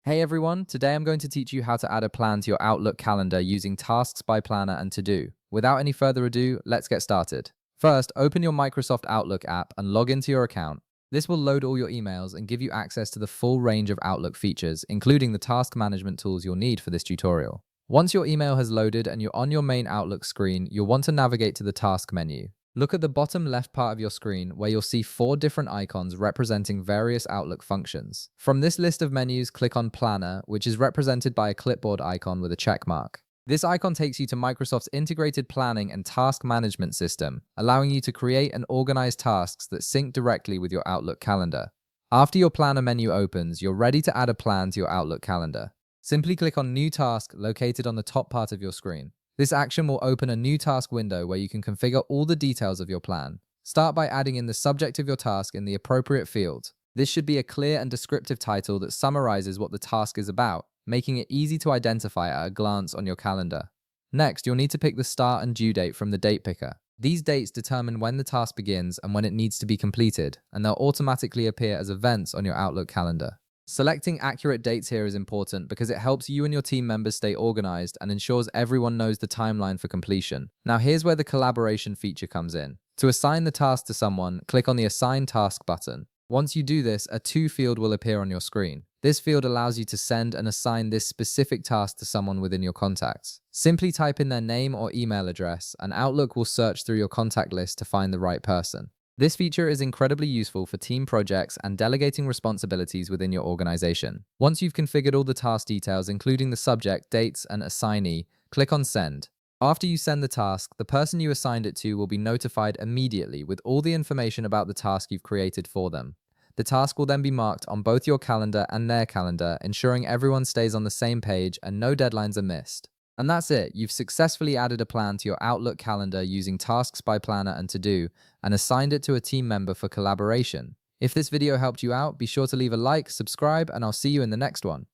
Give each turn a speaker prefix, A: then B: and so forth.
A: Hey everyone, today I'm going to teach you how to add a plan to your Outlook calendar using Tasks by Planner and To Do. Without any further ado, let's get started. First, open your Microsoft Outlook app and log into your account. This will load all your emails and give you access to the full range of Outlook features, including the task management tools you'll need for this tutorial. Once your email has loaded and you're on your main Outlook screen, you'll want to navigate to the Task menu. Look at the bottom left part of your screen where you'll see 4 different icons representing various Outlook functions. From this list of menus, click on Planner, which is represented by a clipboard icon with a check mark. This icon takes you to Microsoft's integrated planning and task management system, allowing you to create and organize tasks that sync directly with your Outlook calendar. After your Planner menu opens, you're ready to add a plan to your Outlook calendar. Simply click on New Task located on the top part of your screen. This action will open a new task window where you can configure all the details of your plan. Start by adding in the subject of your task in the appropriate field. This should be a clear and descriptive title that summarizes what the task is about, making it easy to identify at a glance on your calendar. Next, you'll need to pick the start and due date from the date picker. These dates determine when the task begins and when it needs to be completed, and they'll automatically appear as events on your Outlook calendar. Selecting accurate dates here is important because it helps you and your team members stay organized and ensures everyone knows the timeline for completion. Now here's where the collaboration feature comes in. To assign the task to someone, click on the Assign Task button. Once you do this, a To field will appear on your screen. This field allows you to send and assign this specific task to someone within your contacts. Simply type in their name or email address, and Outlook will search through your contact list to find the right person. This feature is incredibly useful for team projects and delegating responsibilities within your organization. Once you've configured all the task details, including the subject, dates, and assignee, click on Send. After you send the task, the person you assigned it to will be notified immediately with all the information about the task you've created for them. The task will then be marked on both your calendar and their calendar, ensuring everyone stays on the same page and no deadlines are missed. And that's it. You've successfully added a plan to your Outlook calendar using Tasks by Planner and To Do, and assigned it to a team member for collaboration. If this video helped you out, be sure to leave a like, subscribe, and I'll see you in the next one.